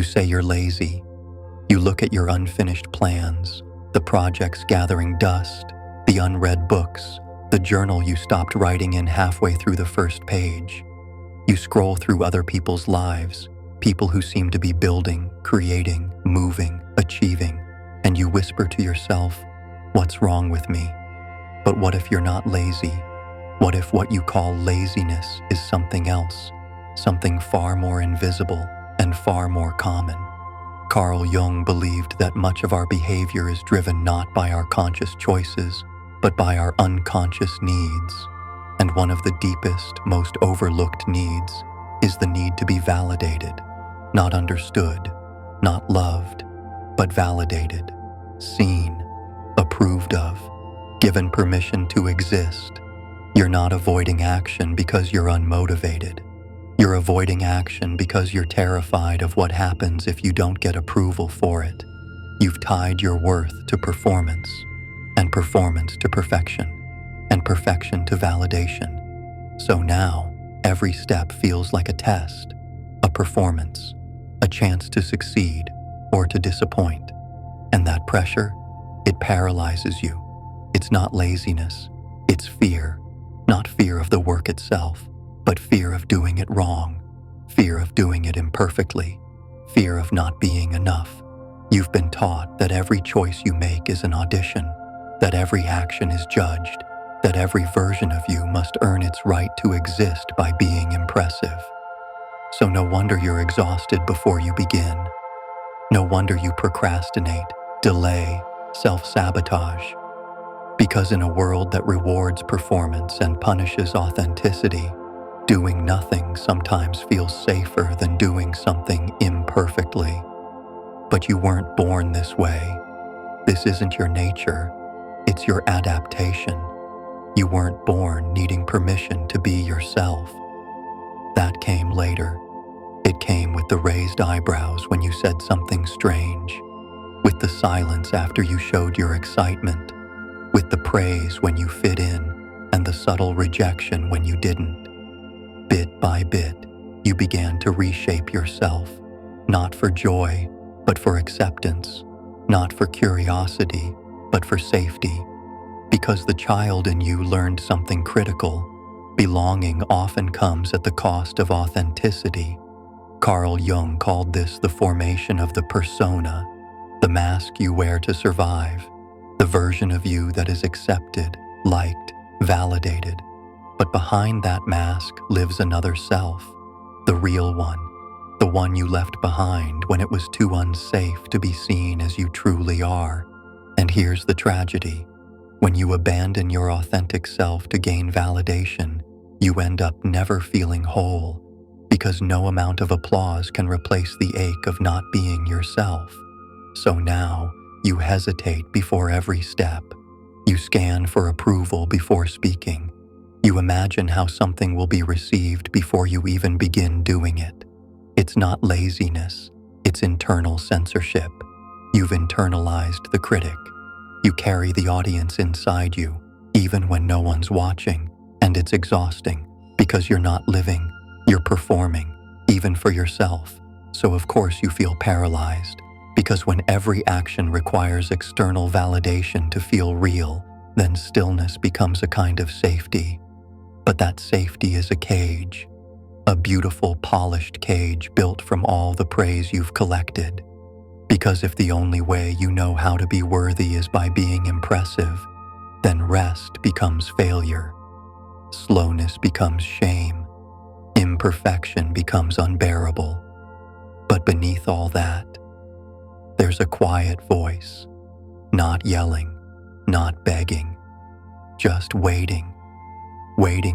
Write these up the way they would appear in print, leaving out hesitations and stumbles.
say you're lazy. You look at your unfinished plans, the projects gathering dust, the unread books, the journal you stopped writing in halfway through the first page. You scroll through other people's lives, people who seem to be building, creating, moving, achieving, and you whisper to yourself, "What's wrong with me?" But what if you're not lazy? What if what you call laziness is something else, something far more invisible and far more common? Carl Jung believed that much of our behavior is driven not by our conscious choices, but by our unconscious needs. And one of the deepest, most overlooked needs is the need to be validated, not understood, not loved, but validated, seen, approved of, given permission to exist. You're not avoiding action because you're unmotivated. You're avoiding action because you're terrified of what happens if you don't get approval for it. You've tied your worth to performance, and performance to perfection, and perfection to validation. So now, every step feels like a test, a performance, a chance to succeed or to disappoint. And that pressure, it paralyzes you. It's not laziness, it's fear. Not fear of the work itself, but fear of doing it wrong, fear of doing it imperfectly, fear of not being enough. You've been taught that every choice you make is an audition, that every action is judged, that every version of you must earn its right to exist by being impressive. So no wonder you're exhausted before you begin. No wonder you procrastinate, delay, self-sabotage. Because in a world that rewards performance and punishes authenticity, doing nothing sometimes feels safer than doing something imperfectly. But you weren't born this way. This isn't your nature. It's your adaptation. You weren't born needing permission to be yourself. That came later. It came with the raised eyebrows when you said something strange, with the silence after you showed your excitement, with the praise when you fit in, and the subtle rejection when you didn't. Bit by bit, you began to reshape yourself, not for joy, but for acceptance, not for curiosity, but for safety. Because the child in you learned something critical, belonging often comes at the cost of authenticity. Carl Jung called this the formation of the persona, the mask you wear to survive. The version of you that is accepted, liked, validated. But behind that mask lives another self, the real one, the one you left behind when it was too unsafe to be seen as you truly are. And here's the tragedy. When you abandon your authentic self to gain validation, you end up never feeling whole, because no amount of applause can replace the ache of not being yourself. So now, you hesitate before every step. You scan for approval before speaking. You imagine how something will be received before you even begin doing it. It's not laziness, it's internal censorship. You've internalized the critic. You carry the audience inside you, even when no one's watching, and it's exhausting because you're not living, you're performing, even for yourself. So of course you feel paralyzed. Because when every action requires external validation to feel real, then stillness becomes a kind of safety. But that safety is a cage, a beautiful, polished cage built from all the praise you've collected. Because if the only way you know how to be worthy is by being impressive, then rest becomes failure. Slowness becomes shame. Imperfection becomes unbearable. But beneath all that, there's a quiet voice, not yelling, not begging, just waiting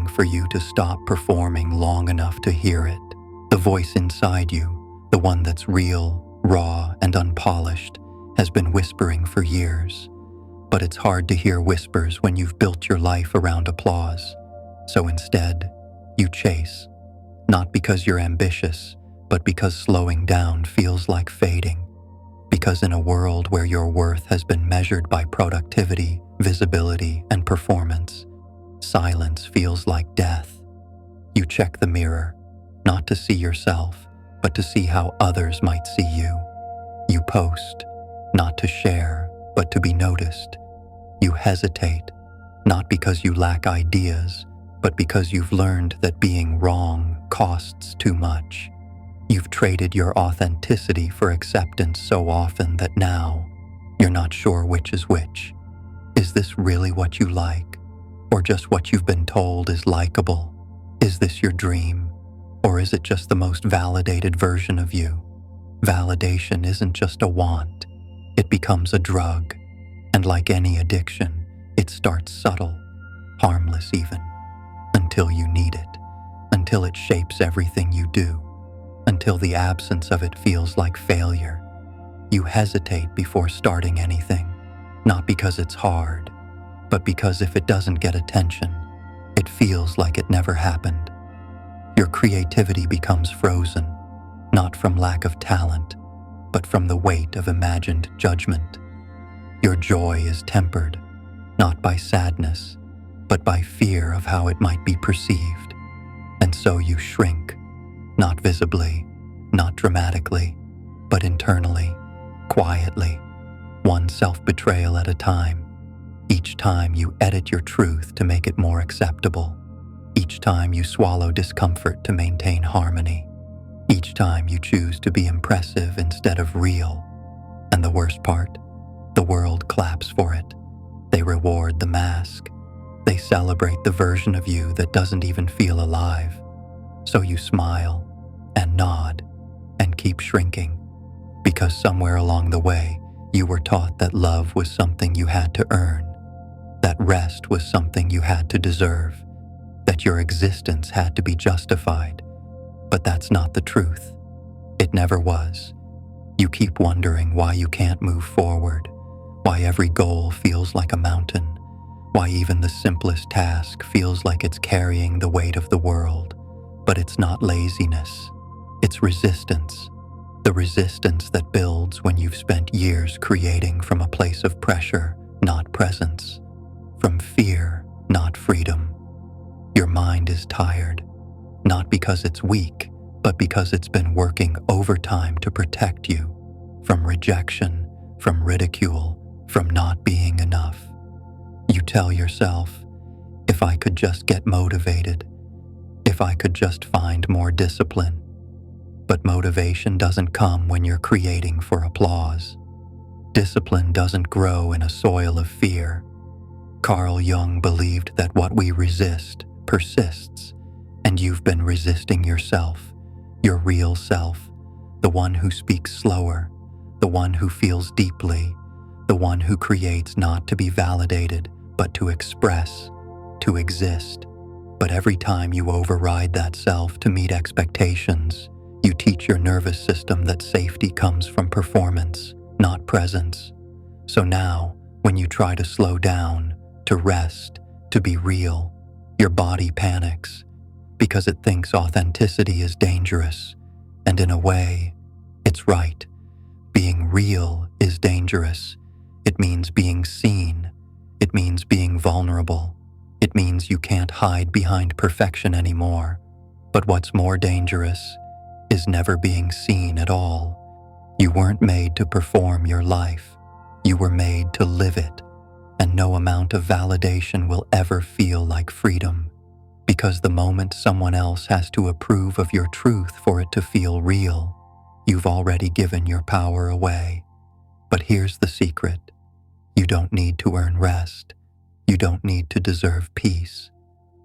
for you to stop performing long enough to hear it. The voice inside you, the one that's real, raw, and unpolished, has been whispering for years. But it's hard to hear whispers when you've built your life around applause. So instead, you chase, not because you're ambitious, but because slowing down feels like fading. Because in a world where your worth has been measured by productivity, visibility, and performance, silence feels like death. You check the mirror, not to see yourself, but to see how others might see you. You post, not to share, but to be noticed. You hesitate, not because you lack ideas, but because you've learned that being wrong costs too much. You've traded your authenticity for acceptance so often that now you're not sure which is which. Is this really what you like, or just what you've been told is likable? Is this your dream, or is it just the most validated version of you? Validation isn't just a want, it becomes a drug, and like any addiction, it starts subtle, harmless even, until you need it, until it shapes everything you do, until the absence of it feels like failure. You hesitate before starting anything, not because it's hard, but because if it doesn't get attention, it feels like it never happened. Your creativity becomes frozen, not from lack of talent, but from the weight of imagined judgment. Your joy is tempered, not by sadness, but by fear of how it might be perceived. And so you shrink, not visibly, not dramatically, but internally, quietly, one self-betrayal at a time. Each time you edit your truth to make it more acceptable. Each time you swallow discomfort to maintain harmony. Each time you choose to be impressive instead of real. And the worst part, the world claps for it. They reward the mask. They celebrate the version of you that doesn't even feel alive. So you smile and nod and keep shrinking, because somewhere along the way you were taught that love was something you had to earn, that rest was something you had to deserve, that your existence had to be justified. But that's not the truth. It never was. You keep wondering why you can't move forward, why every goal feels like a mountain, why even the simplest task feels like it's carrying the weight of the world. But it's not laziness. It's resistance. The resistance that builds when you've spent years creating from a place of pressure, not presence, from fear, not freedom. Your mind is tired, not because it's weak, but because it's been working overtime to protect you from rejection, from ridicule, from not being enough. You tell yourself, if I could just get motivated, if I could just find more discipline. But motivation doesn't come when you're creating for applause. Discipline doesn't grow in a soil of fear. Carl Jung believed that what we resist persists, and you've been resisting yourself, your real self, the one who speaks slower, the one who feels deeply, the one who creates not to be validated, but to express, to exist. But every time you override that self to meet expectations, you teach your nervous system that safety comes from performance, not presence. So now, when you try to slow down, to rest, to be real, your body panics because it thinks authenticity is dangerous. And in a way, it's right. Being real is dangerous. It means being seen. It means being vulnerable. It means you can't hide behind perfection anymore. But what's more dangerous is never being seen at all. You weren't made to perform your life. You were made to live it. And no amount of validation will ever feel like freedom. Because the moment someone else has to approve of your truth for it to feel real, you've already given your power away. But here's the secret. You don't need to earn rest. You don't need to deserve peace.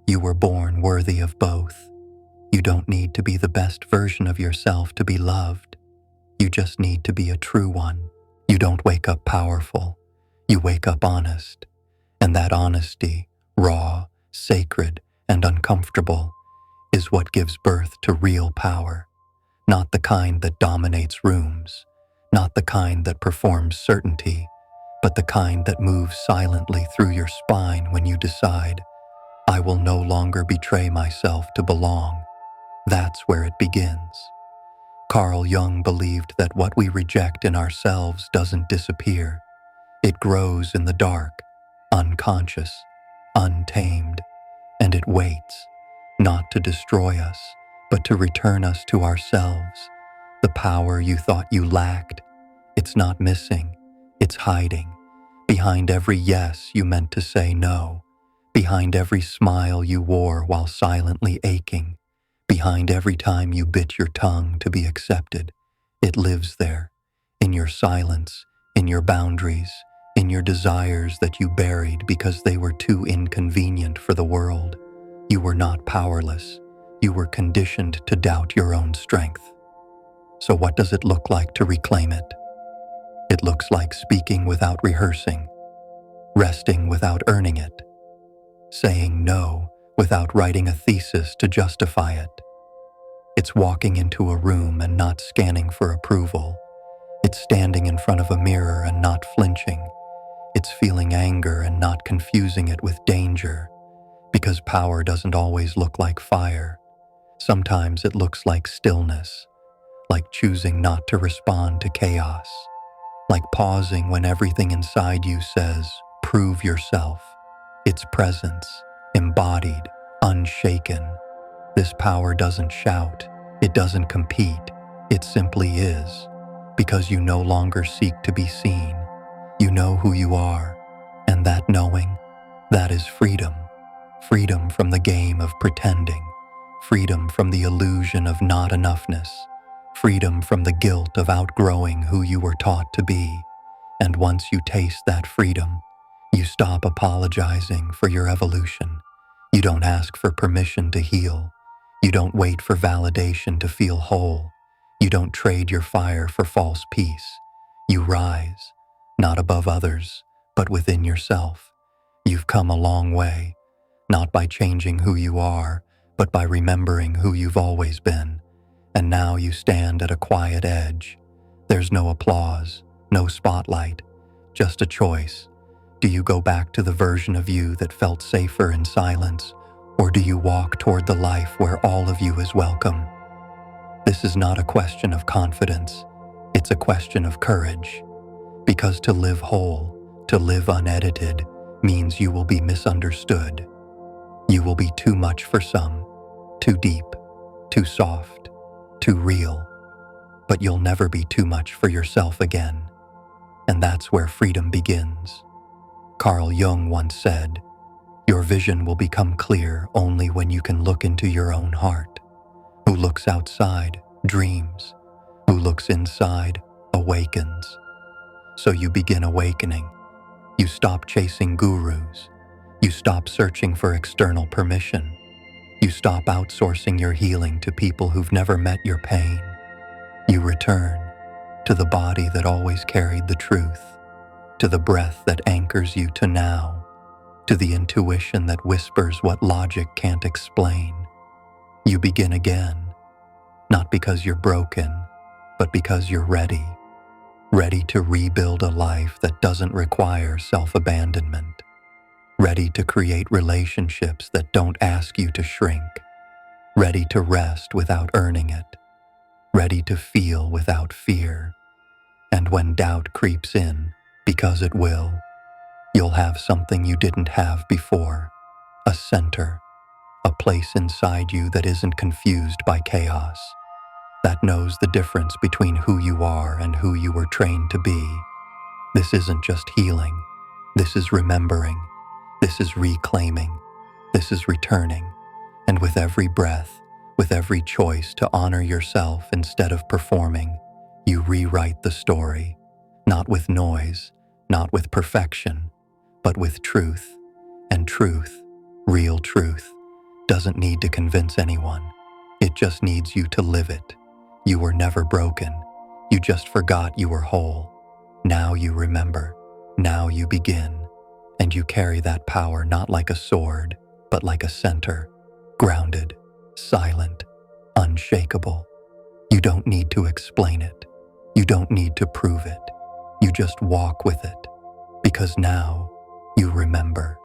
You were born worthy of both. You don't need to be the best version of yourself to be loved. You just need to be a true one. You don't wake up powerful. You wake up honest. And that honesty, raw, sacred, and uncomfortable, is what gives birth to real power. Not the kind that dominates rooms, not the kind that performs certainty, but the kind that moves silently through your spine when you decide, I will no longer betray myself to belong. That's where it begins. Carl Jung believed that what we reject in ourselves doesn't disappear. It grows in the dark, unconscious, untamed, and it waits, not to destroy us, but to return us to ourselves, The power you thought you lacked, it's not missing, it's hiding. Behind every yes you meant to say no. Behind every smile you wore while silently aching. Behind every time you bit your tongue to be accepted. It lives there, in your silence, in your boundaries, in your desires that you buried because they were too inconvenient for the world. You were not powerless. You were conditioned to doubt your own strength. So what does it look like to reclaim it? It looks like speaking without rehearsing, resting without earning it, saying no without writing a thesis to justify it. It's walking into a room and not scanning for approval. It's standing in front of a mirror and not flinching. It's feeling anger and not confusing it with danger, because power doesn't always look like fire. Sometimes it looks like stillness, like choosing not to respond to chaos, like pausing when everything inside you says, prove yourself. It's presence, embodied, unshaken. This power doesn't shout, it doesn't compete, it simply is, because you no longer seek to be seen. You know who you are, and that knowing, that is freedom. Freedom from the game of pretending, freedom from the illusion of not enoughness, freedom from the guilt of outgrowing who you were taught to be. And once you taste that freedom, you stop apologizing for your evolution. You don't ask for permission to heal. You don't wait for validation to feel whole. You don't trade your fire for false peace. You rise, not above others, but within yourself. You've come a long way, not by changing who you are, but by remembering who you've always been. And now you stand at a quiet edge. There's no applause, no spotlight, just a choice. Do you go back to the version of you that felt safer in silence, or do you walk toward the life where all of you is welcome? This is not a question of confidence, it's a question of courage. Because to live whole, to live unedited, means you will be misunderstood. You will be too much for some, too deep, too soft, too real. But you'll never be too much for yourself again. And that's where freedom begins. Carl Jung once said, "Your vision will become clear only when you can look into your own heart. Who looks outside dreams. Who looks inside awakens." So you begin awakening. You stop chasing gurus. You stop searching for external permission. You stop outsourcing your healing to people who've never met your pain. You return to the body that always carried the truth, to the breath that anchors you to now, to the intuition that whispers what logic can't explain. You begin again, not because you're broken, but because you're ready. Ready to rebuild a life that doesn't require self-abandonment. Ready to create relationships that don't ask you to shrink. Ready to rest without earning it. Ready to feel without fear. And when doubt creeps in, because it will, you'll have something you didn't have before. A center, a place inside you that isn't confused by chaos, that knows the difference between who you are and who you were trained to be. This isn't just healing. This is remembering. This is reclaiming. This is returning. And with every breath, with every choice to honor yourself instead of performing, you rewrite the story, not with noise, not with perfection, but with truth. And truth, real truth, doesn't need to convince anyone. It just needs you to live it. You were never broken. You just forgot you were whole. Now you remember. Now you begin. And you carry that power not like a sword, but like a center, grounded, silent, unshakable. You don't need to explain it. You don't need to prove it. You just walk with it. Because now you remember.